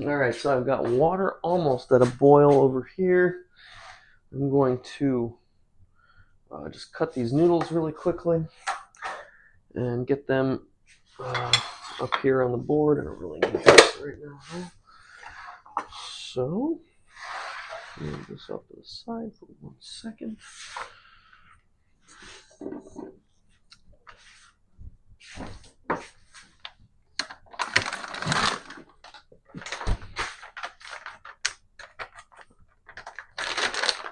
Alright, so I've got water almost at a boil over here. I'm going to just cut these noodles really quickly and get them up here on the board. I don't really need this right now. So, move this off to the side for 1 second.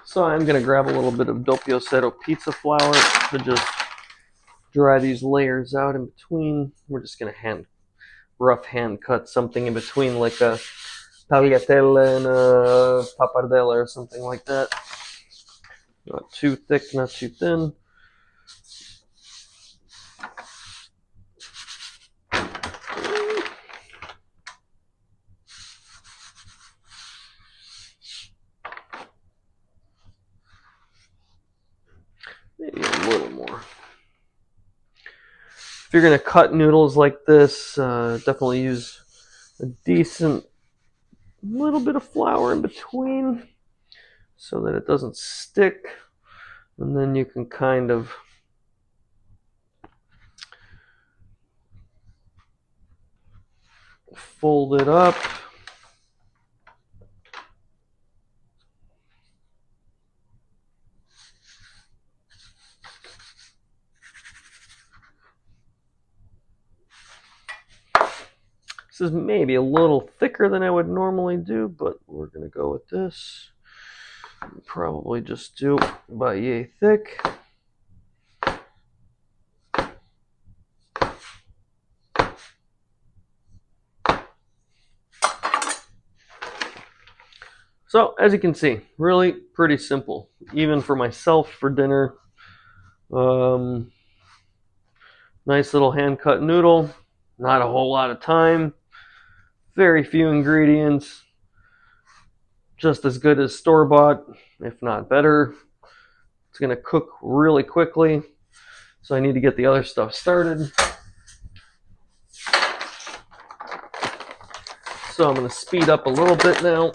So I'm going to grab a little bit of doppio zero pizza flour to just dry these layers out in between. We're just going to rough hand cut something in between, like a tagliatelle and a pappardelle or something like that. Not too thick, not too thin. Maybe a little more. If you're going to cut noodles like this, definitely use a decent little bit of flour in between so that it doesn't stick. And then you can kind of fold it up. This is maybe a little thicker than I would normally do, but we're going to go with this. Probably just do about yay thick. So, as you can see, really pretty simple. Even for myself for dinner. Nice little hand-cut noodle. Not a whole lot of time. Very few ingredients. Just as good as store-bought, if not better. It's going to cook really quickly. So I need to get the other stuff started. So I'm going to speed up a little bit now,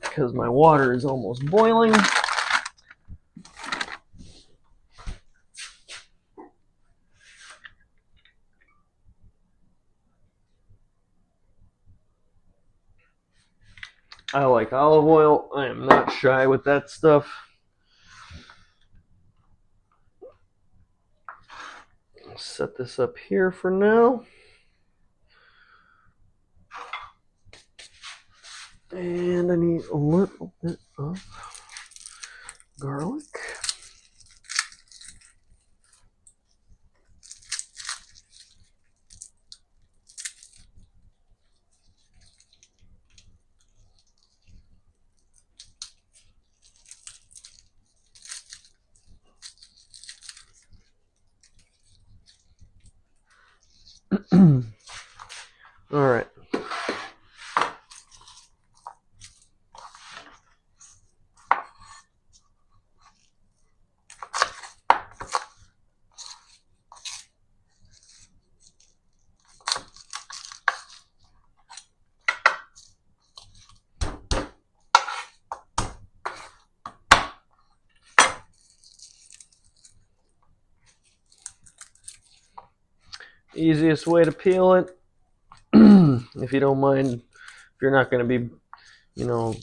because my water is almost boiling. I like olive oil. I am not shy with that stuff. I'll set this up here for now. And I need a little bit of garlic. All right. Easiest way to peel it, if you don't mind, if you're not going to be,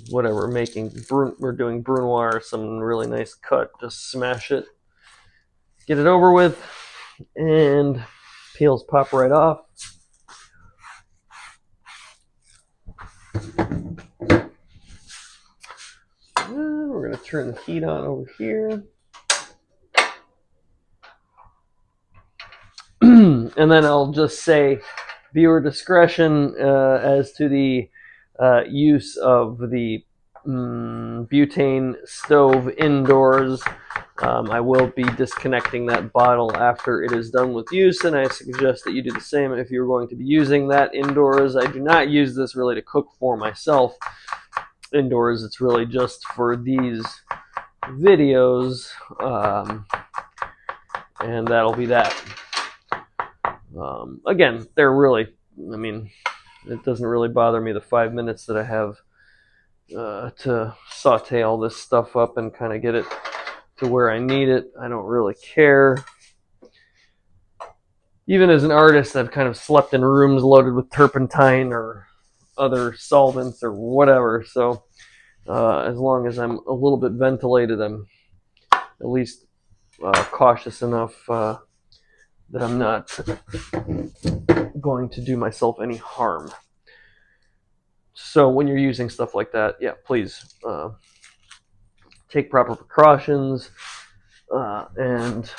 whatever, we're doing brunoise or some really nice cut, just smash it, get it over with, and peels pop right off. And we're going to turn the heat on over here. And then I'll just say viewer discretion as to the use of the butane stove indoors. I will be disconnecting that bottle after it is done with use, and I suggest that you do the same if you're going to be using that indoors. I do not use this really to cook for myself indoors. It's really just for these videos, and that'll be that. Again, they're really, I mean, it doesn't really bother me the 5 minutes that I have to saute all this stuff up and kind of get it to where I need it. I don't really care. Even as an artist, I've kind of slept in rooms loaded with turpentine or other solvents or whatever. So as long as I'm a little bit ventilated, I'm at least cautious enough that I'm not going to do myself any harm. So when you're using stuff like that, yeah, please take proper precautions and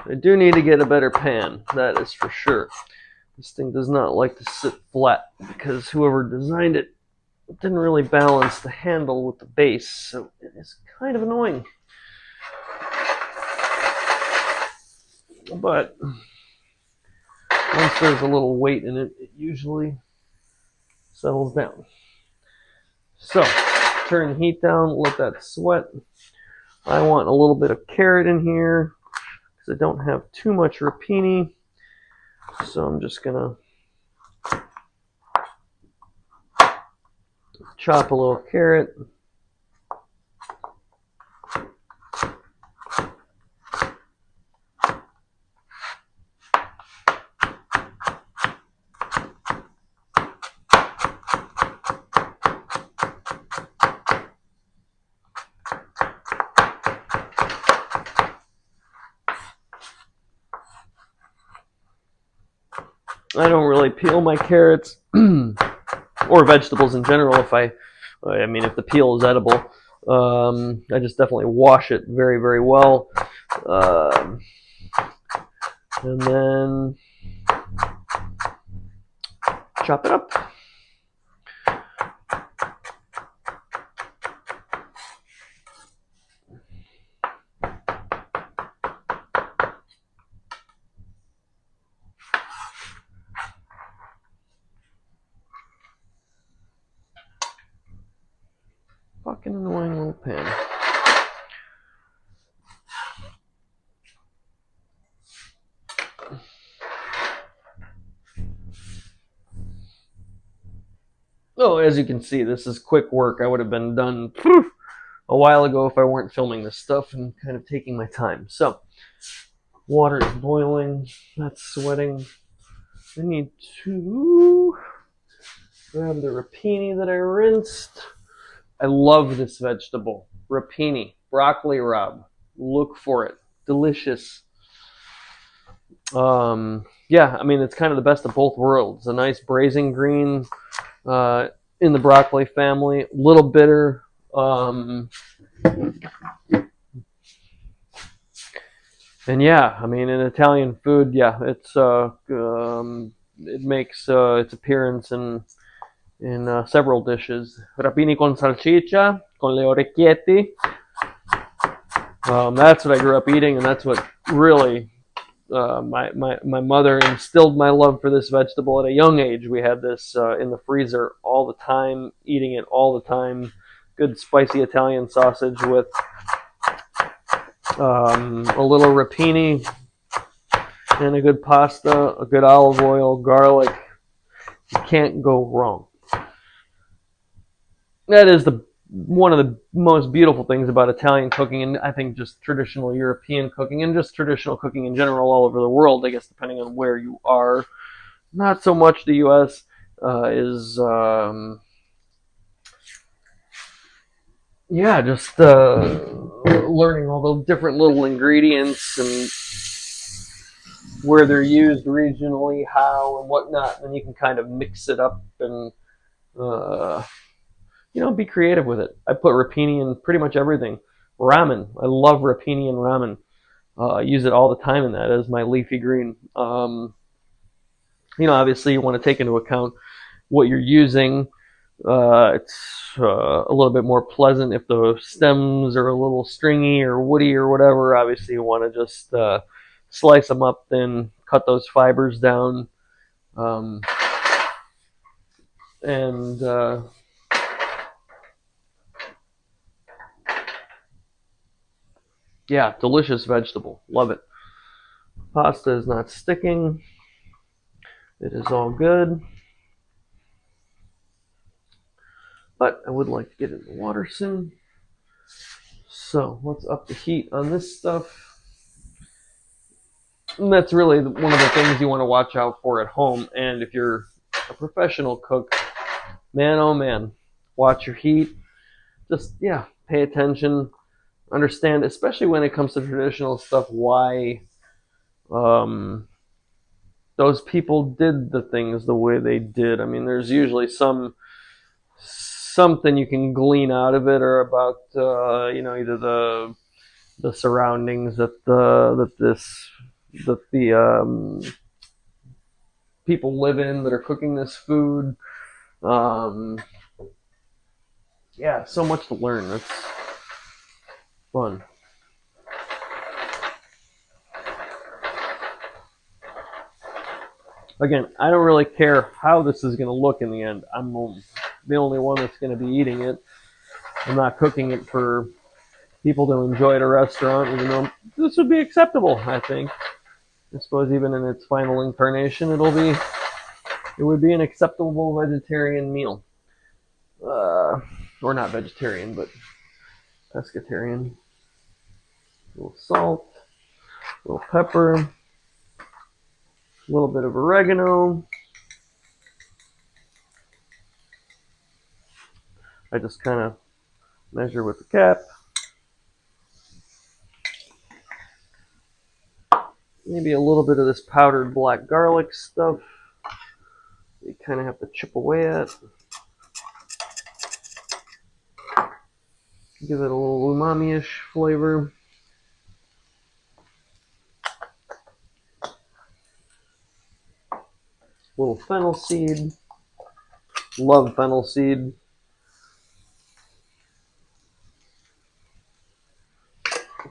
I do need to get a better pan, that is for sure. This thing does not like to sit flat because whoever designed it didn't really balance the handle with the base, so it is kind of annoying. But once there's a little weight in it, it usually settles down. So, turn the heat down, let that sweat. I want a little bit of carrot in here because I don't have too much rapini. So I'm just gonna chop a little carrot. I don't really peel my carrots or vegetables in general if if the peel is edible. I just definitely wash it very, very well. And then chop it up. Fucking annoying little pan. Oh, as you can see, this is quick work. I would have been done a while ago if I weren't filming this stuff and kind of taking my time. So, water is boiling. That's sweating. I need to grab the rapini that I rinsed. I love this vegetable. Rapini, broccoli rabe. Look for it. Delicious. Yeah, I mean, it's kind of the best of both worlds. A nice braising green in the broccoli family. A little bitter. And yeah, I mean, in Italian food, yeah, it's it makes its appearance in several dishes. Rapini con salchicha, con le orecchiette. That's what I grew up eating, and that's what really my mother instilled my love for this vegetable at a young age. We had this in the freezer all the time, eating it all the time. Good spicy Italian sausage with a little rapini and a good pasta, a good olive oil, garlic. You can't go wrong. That is one of the most beautiful things about Italian cooking, and I think just traditional European cooking and just traditional cooking in general all over the world, I guess, depending on where you are. Not so much the U.S. Is just learning all the different little ingredients and where they're used regionally, how and whatnot, and you can kind of mix it up and be creative with it. I put rapini in pretty much everything. Ramen, I love rapini and ramen. I use it all the time in that as my leafy green. Obviously you want to take into account what you're using. It's a little bit more pleasant if the stems are a little stringy or woody or whatever. Obviously, you want to just slice them up, then cut those fibers down, um, and yeah, delicious vegetable. Love it. Pasta is not sticking. It is all good. But I would like to get in the water soon. So let's up the heat on this stuff. And that's really one of the things you want to watch out for at home. And if you're a professional cook, man, oh man, watch your heat. Just, yeah, pay attention. Understand, especially when it comes to traditional stuff, why um, those people did the things the way they did. I mean, there's usually something you can glean out of it, or about either the surroundings that the people live in that are cooking this food. Um, yeah, so much to learn. It's fun. Again, I don't really care how this is going to look in the end. I'm the only one that's going to be eating it. I'm not cooking it for people to enjoy at a restaurant, even though this would be acceptable, I think. I suppose even in its final incarnation, it would be an acceptable vegetarian meal. Or not vegetarian, but pescatarian. A little salt, a little pepper, a little bit of oregano. I just kind of measure with the cap. Maybe a little bit of this powdered black garlic stuff. You kind of have to chip away at. Give it a little umami-ish flavor. A little fennel seed. Love fennel seed.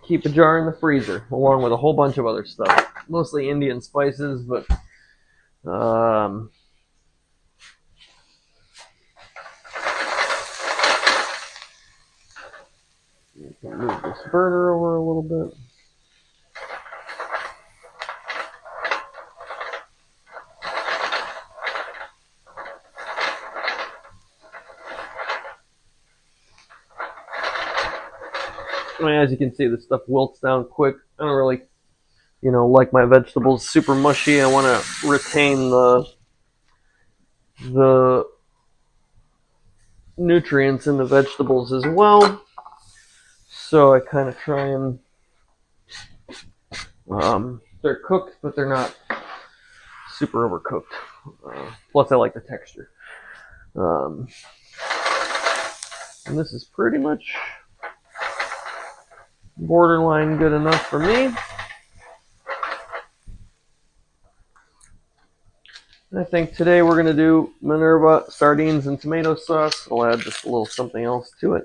Keep a jar in the freezer, along with a whole bunch of other stuff. Mostly Indian spices, but move this burner over a little bit. I mean, as you can see, this stuff wilts down quick. I don't really, like my vegetables super mushy. I want to retain the nutrients in the vegetables as well. So I kind of try and they're cooked, but they're not super overcooked. Plus, I like the texture. And this is pretty much borderline good enough for me. I think today we're going to do Minerva sardines and tomato sauce. I'll add just a little something else to it.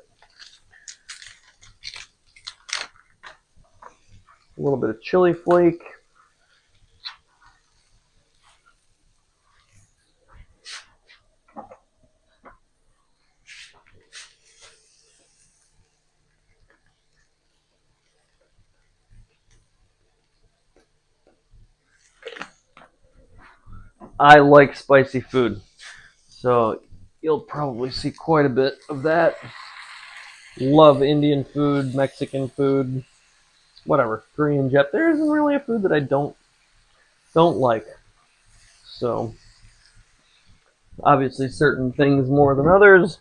A little bit of chili flake. I like spicy food, so you'll probably see quite a bit of that. Love Indian food, Mexican food, whatever, Korean, Jap. There isn't really a food that I don't like. So obviously certain things more than others,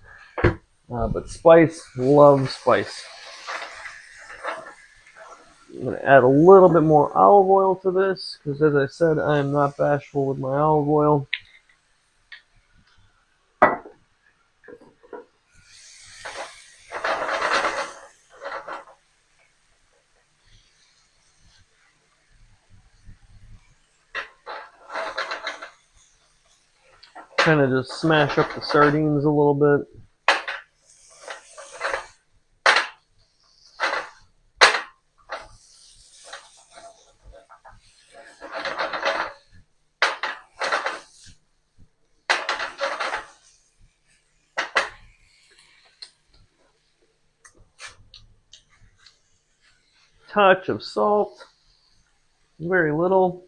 but spice, love spice. I'm going to add a little bit more olive oil to this, because as I said, I am not bashful with my olive oil. kind of just smash up the sardines a little bit. Touch of salt, very little.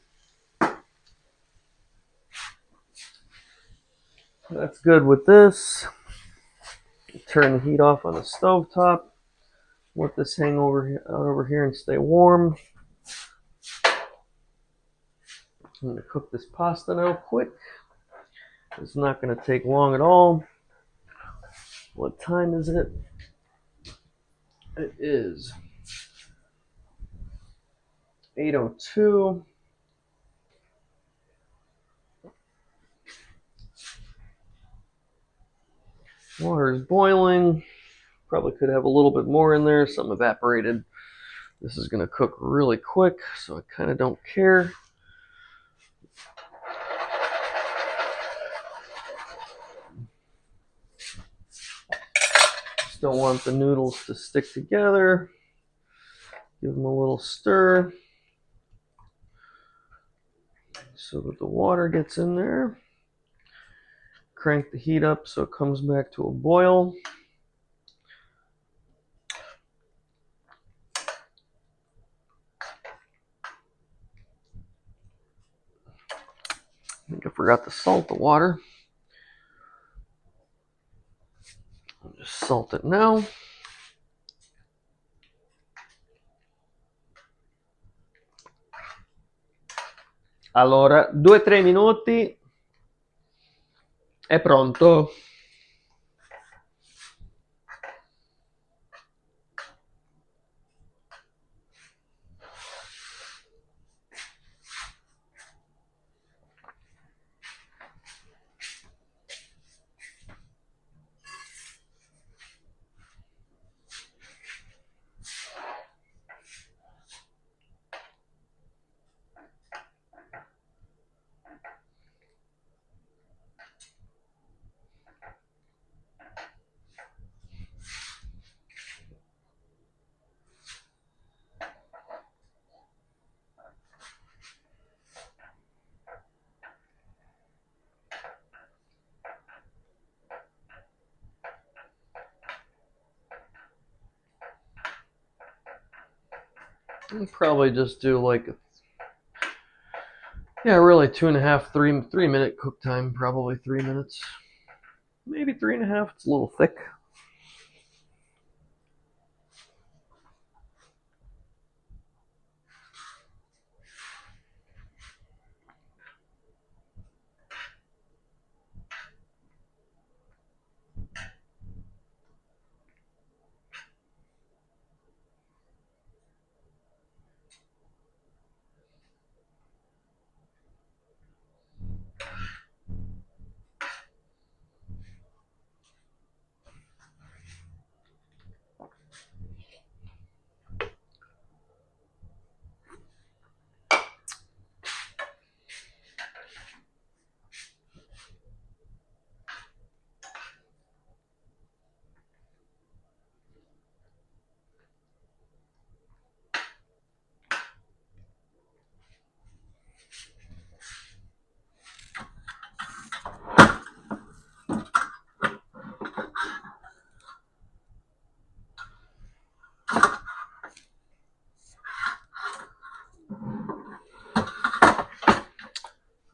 That's good with this. Turn the heat off on the stove top. Let this hang over here and stay warm. I'm going to cook this pasta now quick. It's not going to take long at all. What time is it? It is 8:02. Water is boiling. Probably could have a little bit more in there. Some evaporated. This is going to cook really quick, so I kind of don't care. Just don't want the noodles to stick together. Give them a little stir so that the water gets in there. Crank the heat up so it comes back to a boil. I think I forgot to salt the water. I'll just salt it now. Allora, 2-3 minuti. È pronto. I'll probably just do like, really 2.5, 3 minute cook time. Probably 3 minutes, maybe 3.5. It's a little thick.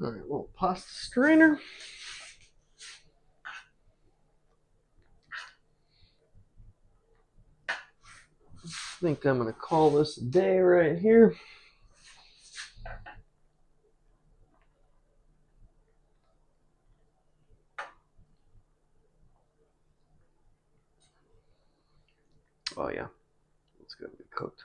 All right, little pasta strainer. I think I'm going to call this a day right here. Oh yeah, it's going to be cooked.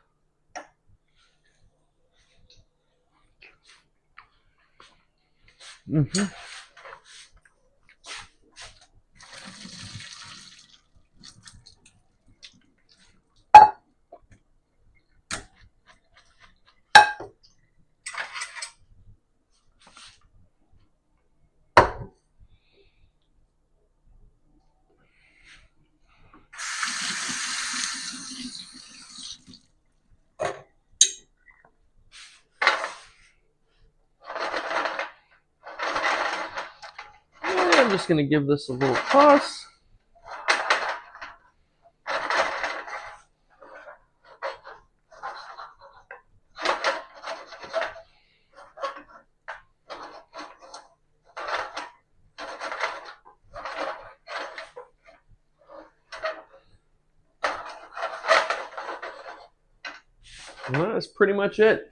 I'm just going to give this a little toss. And that's pretty much it.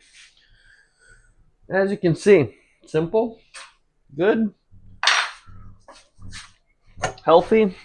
As you can see, simple, good, healthy.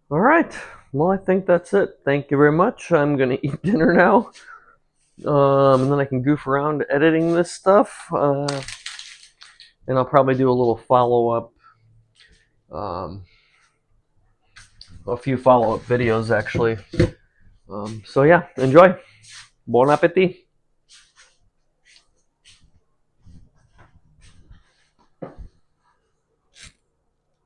All right. Well, I think that's it. Thank you very much. I'm going to eat dinner now. And then I can goof around editing this stuff. And I'll probably do a little follow-up. A few follow-up videos, actually. So yeah, enjoy. Bon appetit.